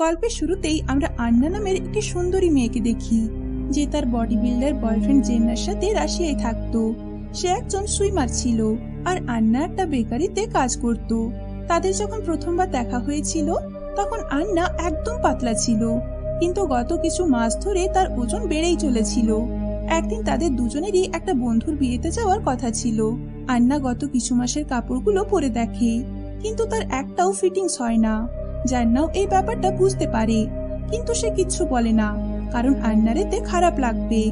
গল্পের শুরুতেই আমরা আন্না নামের একটি সুন্দরী মেয়েকে দেখি, যে তার বডি বিল্ডার বয়ফ্রেন্ড জেন্নার সাথে রাশিয়ায় থাকতো। সে একজন সুইমার ছিল, আর আন্না একটা বেকারিতে কাজ করত। তাদের যখন প্রথমবার দেখা হয়েছিল, তখন আন্না একদম পাতলা ছিল, কিন্তু গত কিছু মাস ধরে তার ওজন বেড়েই চলেছিল। একদিন তাদের দুজনেরই একটা বন্ধুর বিয়েতে যাওয়ার কথা ছিল। আন্না গত কিছু মাসের কাপড়গুলো পরে দেখে, কিন্তু তার একটাও ফিটিংস হয় না। জান্নাও এই ব্যাপারটা বুঝতে পারে, কিন্তু সে কিচ্ছু বলে না, কারণ আন্নার এতে খারাপ লাগবে।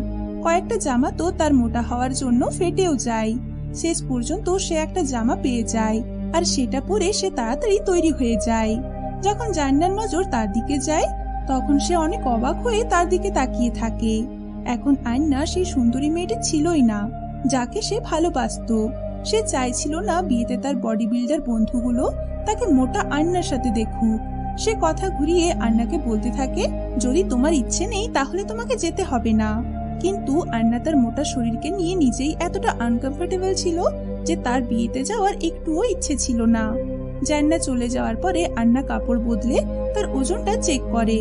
কয়েকটা জামা তো তার মোটা হওয়ার জন্য ফেটেও যায়। শেষ পর্যন্ত সে একটা জামা পেয়ে যায়, আর সেটা পরে সে তাড়াতাড়ি তৈরি হয়ে যায়। যখন জান্নার নজর তার দিকে যায়, তখন সে অনেক অবাক হয়ে তার দিকে তাকিয়ে থাকে। এখন আন্না সেই সুন্দরী মেয়েটি ছিলই না, যাকে সে ভালোবাসতো। সে চাইছিল না বিয়েতে তার বডি বিল্ডার বন্ধুগুলো তাকে মোটা আন্নার সাথে দেখুক। সে কথা ঘুরিয়ে আন্নাকে বলতে থাকে, যদি তোমার ইচ্ছে নেই তাহলে তোমাকে যেতে হবে না। কিন্তু আন্না তার মোটা শরীরকে নিয়ে নিজেই এতটা আনকমফোর্টেবল ছিল যে তার বিয়েতে যাওয়ার একটুও ইচ্ছে ছিল না। জান্না চলে যাওয়ার পরে আন্না কাপড় বদলে তার ওজনটা চেক করে।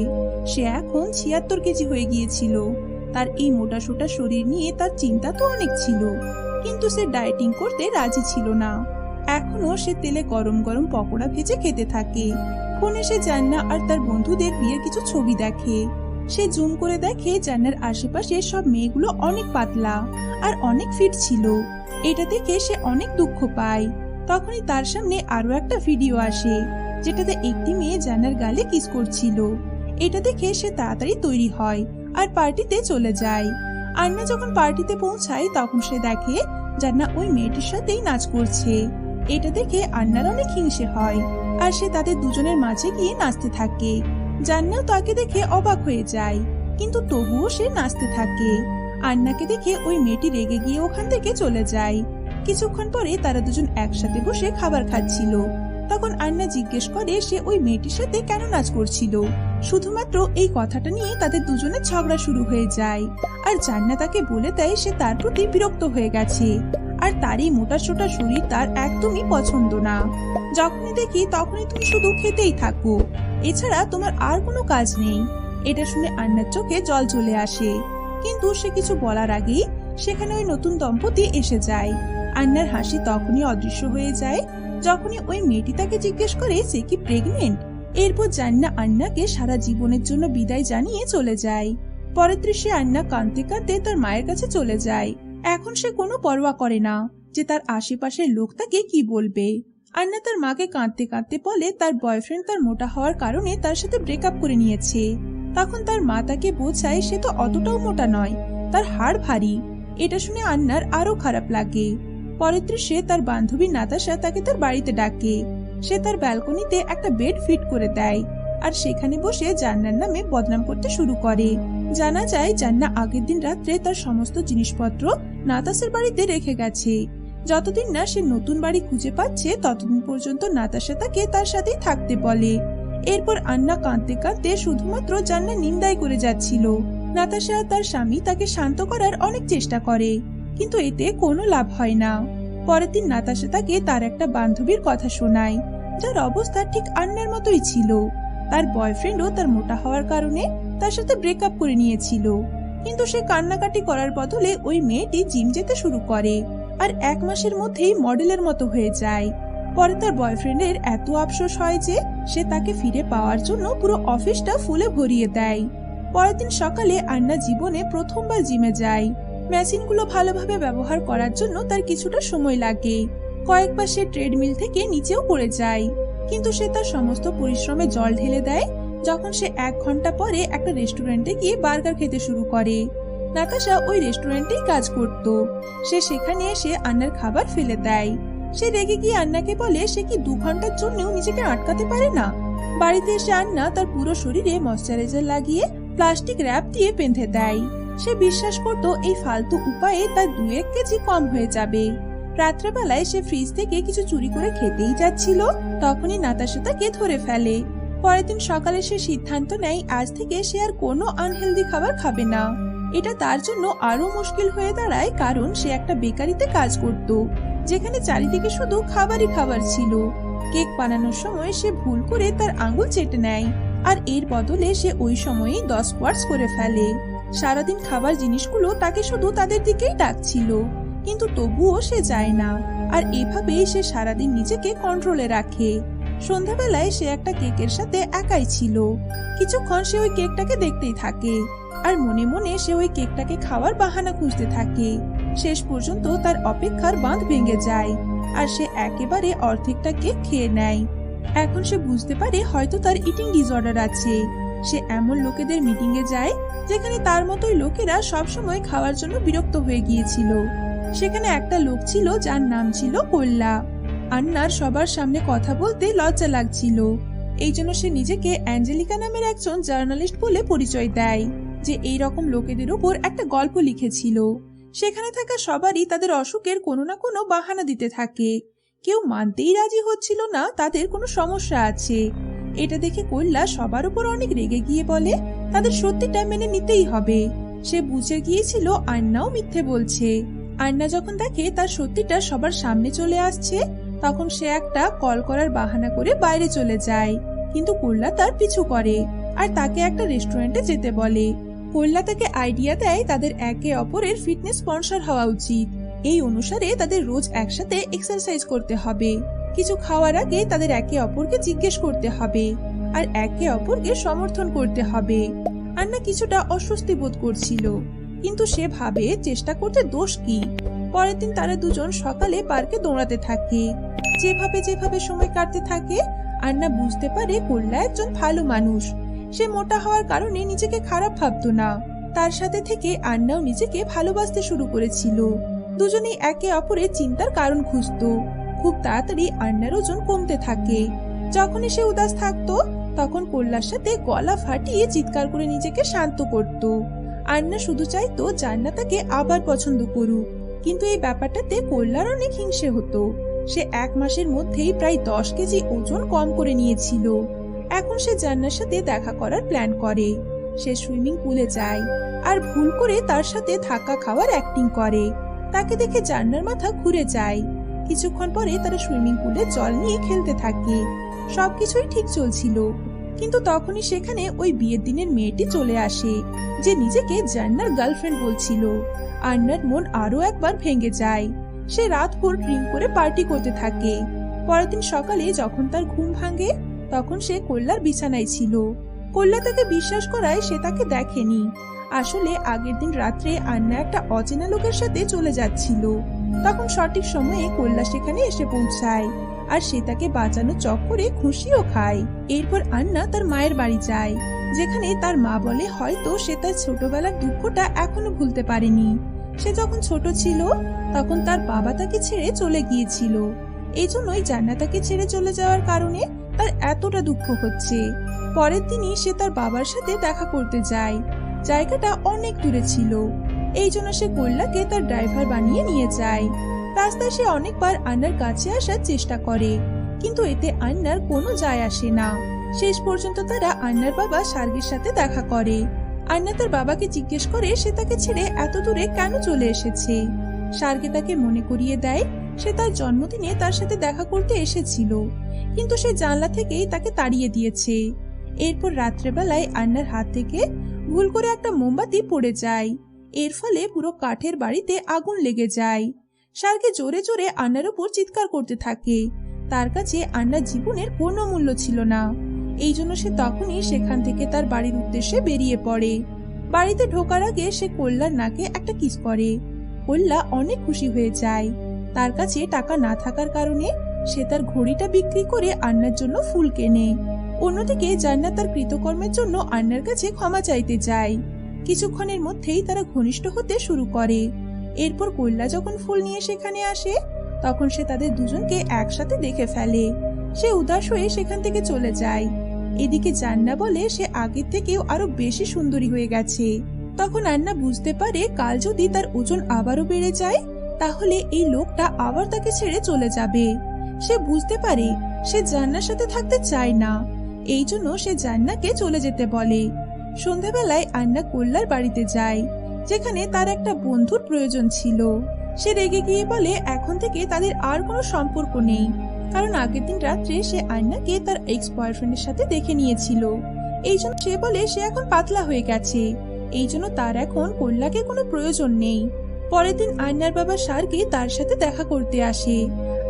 সে এখন 76 কেজি হয়ে গিয়েছিল। তার এই মোটা সোটা শরীর নিয়ে তার চিন্তা তো অনেক ছিল, কিন্তু সে ডায়েটিং করতে রাজি ছিল না। এখনো সে তেলে গরম গরম পকোড়া ভেজে খেতে থাকে। ফোনে সে জান্না আর তার বন্ধুদের বিয়ের কিছু ছবি দেখে। সে জুম করে দেখে জান্নার আশেপাশে সব মেয়েগুলো অনেক পাতলা আর অনেক ফিট ছিল। এটা দেখে সে অনেক দুঃখ পায়। তখনই তার সামনে আরো একটা ভিডিও আসে, যেটাতে একটি মেয়ে জান্নার গালে কিস করছিল। এটা দেখে সে তাড়াতাড়ি তৈরি হয় আর পার্টিতে চলে যায়। আন্না যখন পার্টিতে পৌঁছায়, তখন সে দেখে জান্না ওই মেয়েটির সাথেই নাচ করছে। এটা দেখে আন্নার অনেক হিংসে হয়, আর সে তাদের দুজনের মাঝে গিয়ে নাচতে থাকে। জান্নাও তাকে দেখে অবাক হয়ে যায়, কিন্তু তবুও সে নাচতে থাকে। আন্নাকে দেখে ওই মেয়েটি রেগে গিয়ে ওখান থেকে চলে যায়। কিছুক্ষণ পরে তারা দুজন একসাথে বসে খাবার খাচ্ছিল। তখন আন্না জিজ্ঞেস করে সে ওই মেয়েটির সাথে কেন নাচ করছিল। শুধুমাত্র এই কথাটা নিয়ে তাদের দুজনের ঝগড়া শুরু হয়ে যায়, আর জান্না তাকে বলে দেয় সে তার প্রতি বিরক্ত হয়ে গেছে, আর তার এই মোটা সোটা শরীর তার একদমই পছন্দ না। যখনই দেখি তখনই তুমি শুধু খেতেই থাকো, এছাড়া তোমার আর কোনো কাজ নেই। এটা শুনে আন্নার চোখে জল চলে আসে, কিন্তু সে কিছু বলার আগেই সেখানে ওই নতুন দম্পতি এসে যায়। আন্নার হাসি তখনই অদৃশ্য হয়ে যায় যখনই ওই মেয়েটি তাকে জিজ্ঞেস করে সে কি প্রেগনেন্ট। এরপর জান্না আন্নাকে সারা জীবনের জন্য বিদায় জানিয়ে চলে যায়। পরের দৃশ্যে আন্না কাঁদতে কাঁদতে তার মায়ের কাছে চলে যায়। এখন সে কোনো পরোয়া করে না যে তার আশেপাশের লোক তাকে কি বলবে। আন্না তার মাকে কাঁদতে কাঁদতে বলে তার বয়ফ্রেন্ড তার মোটা হওয়ার কারণে তার সাথে ব্রেকআপ করে নিয়েছে। তখন তার মা তাকে বোঝায় সে তো অতটাও মোটা নয়, তার হাড় ভারী। এটা শুনে আন্নার আরো খারাপ লাগে। পরের দৃশ্যে তার বান্ধবী নাতাশা তাকে তার বাড়িতে ডাকে। সে তার ব্যালকনিতে একটা বেড ফিট করে দেয়, আর সেখানে বসে জান্নার নামে বদনাম করতে শুরু করে। জানা যায় জান্না আগের দিন রাত্রে তার সমস্ত জিনিসপত্র নাতাশার বাড়িতে রেখে গেছে। যতদিন না সে নতুন বাড়ি খুঁজে পাচ্ছে, ততদিন পর্যন্ত নাতাশা তাকে তার সাথেই থাকতে বলে। এরপর আন্না কাঁদতে কাঁদতে শুধুমাত্র জান্নার নিন্দাই করে যাচ্ছিল। নাতাশা তার স্বামী তাকে শান্ত করার অনেক চেষ্টা করে, কিন্তু এতে কোনো লাভ হয় না। পরের দিন নাতাশা তাকে তার একটা বান্ধবীর কথা শোনায়, যার অবস্থা ঠিক আন্নার মতোই ছিল। তার বয়ফ্রেন্ডও তার মোটা হওয়ার কারণে তার সাথে ব্রেকআপ করে নিয়েছিল, কিন্তু সে কান্নাকাটি করার বদলে ওই মেয়েটি জিম যেতে শুরু করে, আর 1 মাসের মধ্যেই মডেলের মতো হয়ে যায়। পরে তার বয়ফ্রেন্ডের এত আফসোস হয় যে সে তাকে ফিরে পাওয়ার জন্য পুরো অফিসটা ফুলে ভরিয়ে দেয়। পরের দিন সকালে আন্না জীবনে প্রথমবার জিমে যায়। মেশিনগুলো ভালোভাবে ব্যবহার করার জন্য তার কিছুটা সময় লাগে। কয়েকবার সে ট্রেডমিল থেকে নিচেও পড়ে যায়, কিন্তু সে তার সমস্ত পরিশ্রমে জল ঢেলে দেয় যখন সে 1 ঘন্টা পরে একটা রেস্টুরেন্টে গিয়ে বার্গার খেতে শুরু করে। নাতাশা ওই রেস্টুরেন্টেই কাজ করত। সে সেখানে এসে আন্নার খাবার ফেলে দেয়। সে রেগে গিয়ে আন্নাকে বলে সে কি 2 ঘন্টার জন্যও নিজেকে আটকাতে পারে না। বাড়িতে এসে আন্না তার পুরো শরীরে ময়শ্চারাইজার লাগিয়ে প্লাস্টিক র্যাপ দিয়ে বেঁধে দেয়। সে বিশ্বাস করত এই ফালতু উপায়ে তার 2-1 কেজি কম হয়ে যাবে। রাত্রেবেলায় সে ফ্রিজ থেকে কিছু চুরি করে খেতেই যাচ্ছিল, তখনই নাতাশা তাকে ধরে ফেলে। পরের দিন সকালে সে সিদ্ধান্ত নেয় আজ থেকে সে আর কোনো আনহেলদি খাবার খাবে না। এটা তার জন্য আরো মুশকিল হয়ে দাঁড়ায়, কারণ সে একটা বেকারিতে কাজ করত, যেখানে চারিদিকে শুধু খাবারই খাবার ছিল। কেক বানানোর সময় সে ভুল করে তার আঙ্গুল চেটে নেয়, আর এর বদলে সে ওই সময়েই 10 কোয়ার্টস করে ফেলে। সারাদিন খাবার জিনিসগুলো তাকে শুধু তাদের দিকেই ডাকছিল, কিন্তু তবুও সে যায় না। আর এভাবেই সে সারাদিন নিজেকে কন্ট্রোলে রাখে। সন্ধ্যাবেলায় সে একটা কেকের সাথে একাই ছিল। কিছুক্ষণ সে ওই কেকটাকে দেখতেই থাকে, আর মনে মনে সে ওই কেকটাকে খাওয়ার বাহানা খুঁজতে থাকে। শেষ পর্যন্ত তার অপেক্ষার বাঁধ ভেঙে যায়, আর সে একেবারে অর্ধেকটা কেক খেয়ে নেয়। এখন সে বুঝতে পারে হয়তো তার ইটিং ডিসঅর্ডার আছে। সে এমন লোকেদের মিটিং এ যায় যেখানে তার মতোই লোকেরা সবসময় খাওয়ার জন্য বিরক্ত হয়ে গিয়েছিল। সেখানে একটা লোক ছিল যার নাম ছিল কল্লা। আন্নার সবার সামনে কথা বলতে লজ্জা লাগছিল, এই জন্য সে নিজেকে অ্যাঞ্জেলিকা নামের একজন জার্নালিস্ট বলে পরিচয় দেয়, যে এই রকম লোকেদের উপর একটা গল্প লিখেছিল। সেখানে থাকা সবারই তাদের অসুখের কোনো না কোনো বাহানা দিতে থাকে। কেউ মানতেই রাজি হচ্ছিল না তাদের কোনো সমস্যা আছে। এটা দেখে কল্লা সবার উপর অনেক রেগে গিয়ে বলে তাদের সত্যিটা মেনে নিতেই হবে। সে বুঝে গিয়েছিল আন্নাও মিথ্যে বলছে। আন্না যখন দেখে তার সত্যিটা সবার সামনে চলে আসছে, তখন সে একটা কল করার বাহানা করে বাইরে চলে যায়, কিন্তু কল্লা তার পিছু করে আর তাকে একটা রেস্টুরেন্টে যেতে বলে। কল্লা তাকে আইডিয়া দেয় তাদের একে অপরের ফিটনেস স্পন্সর হওয়া উচিত। এই অনুসারে তাদের রোজ একসাথে এক্সারসাইজ করতে হবে। কিছু খাওয়ার আগে তাদের একে অপরকে জিজ্ঞেস করতে হবে আর একে অপরকে সমর্থন করতে হবে। আন্না কিছুটা অস্বস্তি বোধ করছিল, কিন্তু সে ভাবে চেষ্টা করতে দোষ কি। পরের দিন তারা দুজন সকালে পার্কে দৌড়াতে থাকে। যেভাবে সময় কাটতে থাকে, আন্না বুঝতে পারে কল্লা একজন ভালো মানুষ। সে মোটা হওয়ার কারণে নিজেকে খারাপ ভাবতো না। তার সাথে থেকে আন্নাও নিজেকে ভালোবাসতে শুরু করেছিল। দুজনেই একে অপরের চিন্তার কারণ খুঁজতো। খুব তাড়াতাড়ি আন্নার ওজন কমতে থাকে। যখনই সে উদাস থাকতো, তখন কল্লার সাথে গলা ফাটিয়ে চিৎকার করে নিজেকে শান্ত করত। আন্না শুধু চাইতো জান্নাত তাকে আবার পছন্দ করুক, কিন্তু এই ব্যাপারটাতে কল্লার অনেক হিংসে হতো। সে 1 মাসের মধ্যেই প্রায় 10 কেজি ওজন কম করে নিয়েছিল। এখন সে জান্নার সাথে দেখা করার প্ল্যান করে। সে সুইমিং পুলে যায় আর ভুল করে তার সাথে ধাক্কা খাওয়ার অ্যাক্টিং করে। তাকে দেখে জান্নার মাথা ঘুরে যায়। কিছুক্ষণ পরে তারা সুইমিং পুলে জল নিয়ে খেলতে থাকে। সবকিছুই ঠিক চলছিল, কিন্তু তখনই সেখানে ওই বিয়ের দিনের মেয়েটি চলে আসে, যে নিজেকে জান্নার গার্লফ্রেন্ড বলছিল। আন্নার মন আরো একবার ভেঙে যায়। সে রাতভর ড্রিঙ্ক করে পার্টি করতে থাকে। পরের দিন সকালে যখন তার ঘুম ভাঙে, তখন সে কল্লার বিছানায় ছিল। কল্লা তাকে বিশ্বাস করায় সে তাকে দেখেনি। আসলে আগের দিন রাত্রে আন্না একটা অচেনা লোকের সাথে চলে যাচ্ছিল। তখন সঠিক সময়ে কল্লা সেখানে এসে পৌঁছায়, আর সে তাকে বাঁচানোর চক্করে খুশিও খায়। এরপর আন্না তার মায়ের বাড়ি যায়, যেখানে তার মা বলে হয়তো সে তার ছোটবেলার দুঃখটা এখনো ভুলতে পারেনি। সে যখন ছোট ছিল তখন তার বাবা তাকে ছেড়ে চলে গিয়েছিল। এই জন্যই জান্নাত তাকে ছেড়ে চলে যাওয়ার কারণে তার এতটা দুঃখ হচ্ছে। পরের দিনই সে তার বাবার সাথে দেখা করতে যায়। জায়গাটা অনেক দূরে ছিল, এই জন্য সে কল্লাকে তার ড্রাইভার বানিয়ে নিয়ে যায়। রাস্তায় সে অনেকবার আন্নার কাছে আসার চেষ্টা করে, কিন্তু এতে আন্নার কোনো যায় আসে না। শেষ পর্যন্ত তারা আন্নার বাবা সার্গের সাথে দেখা করে। আন্না তার বাবাকে জিজ্ঞেস করে সে তাকে ছেড়ে এত দূরে কেন চলে এসেছে। সার্গে তাকে মনে করিয়ে দেয় সে তার জন্মদিনে তার সাথে দেখা করতে এসেছিল, কিন্তু সে জানলা থেকেই তাকে তাড়িয়ে দিয়েছে। এরপর রাত্রেবেলায় আন্নার হাত থেকে ভুল করে একটা মোমবাতি পড়ে যায়। এর ফলে পুরো কাঠের বাড়িতে আগুন লেগে যায়। সার্গে জোরে জোরে আন্নার উপর চিৎকার করতে থাকে। তার কাছে আন্নার জীবনের কোনো মূল্য ছিল না। এই জন্য সে তখনই সেখান থেকে তার বাড়ির উদ্দেশ্যে বেরিয়ে পড়ে। বাড়িতে ঢোকার আগে সে কল্লার নাকে একটা কিস করে। কল্লা অনেক খুশি হয়ে যায়। তার কাছে টাকা না থাকার কারণে সে তার ঘড়িটা বিক্রি করে আন্নার জন্য ফুল কেনে। অন্যদিকে জান্নাত তার কৃতকর্মের জন্য আন্নার কাছে ক্ষমা চাইতে যায়। কিছুক্ষণের মধ্যেই তারা ঘনিষ্ঠ হতে শুরু করে। এরপর কল্লা যখন ফুল নিয়ে সেখানে আসে, তখন সে তাদের দুজনকে একসাথে দেখে ফেলে। সে উদাস হয়ে সেখান থেকে চলে যায়। এদিকে জান্নাত বলে সে আগের থেকেও আরো বেশি সুন্দরী হয়ে গেছে। তখন আন্না বুঝতে পারে কাল যদি তার ওজন আবারও বেড়ে যায়, তাহলে এই লোকটা আবার তাকে ছেড়ে চলে যাবে। সে বুঝতে পারে সে জান্নার সাথে থাকতে চায় না, এই জন্য সে জান্নাকে চলে যেতে বলে। সন্ধ্যাবেলায় আন্না কল্লার বাড়িতে যায়, যেখানে তার একটা বন্ধুর প্রয়োজন ছিল। সে রেগে গিয়ে বলে এখন থেকে তাদের আর কোনো সম্পর্ক নেই, কারণ আগের দিন রাত্রে সে আন্নাকে তার এক্স বয়ফ্রেন্ডের সাথে দেখে নিয়েছিল। এই জন্য সে বলে সে এখন পাতলা হয়ে গেছে, এই জন্য তার এখন কল্যাকে কোনো প্রয়োজন নেই। পরের দিন আয়নার বাবা সার্গি তার সাথে দেখা করতে আসে,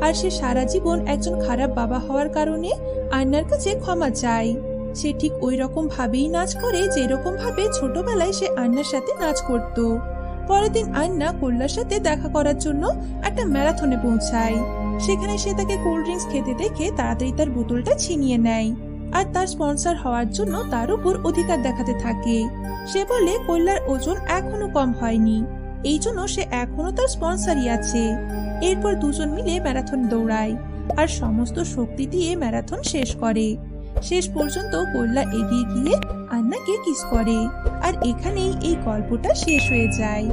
আর সে সারা জীবন একজন খারাপ বাবা হওয়ার কারণে আয়নার কাছে ক্ষমা চায়। সে ঠিক ওই রকম ভাবেই নাচ করে যেরকম ভাবে ছোটবেলায় সে আয়নার সাথে নাচ করত। পরের দিন আয়না কল্যার সাথে দেখা করার জন্য একটা ম্যারাথনে পৌঁছায়। সেখানে সে তাকে কোল্ড ড্রিঙ্কস খেতে দেখে তাড়াতাড়ি তার বোতলটা ছিনিয়ে নেয়, আর তার স্পন্সর হওয়ার জন্য তার উপর অধিকার দেখাতে থাকে। সে বলে কল্যার ওজন এখনো কম হয়নি, এই জন্য সে এখনো তার স্পন্সরই আছে। এরপর দুজন মিলে ম্যারাথন দৌড়ায় আর সমস্ত শক্তি দিয়ে ম্যারাথন শেষ করে। শেষ পর্যন্ত কল্যা এগিয়ে গিয়ে আন্নাকে কিস করে, আর এখানেই এই গল্পটা শেষ হয়ে যায়।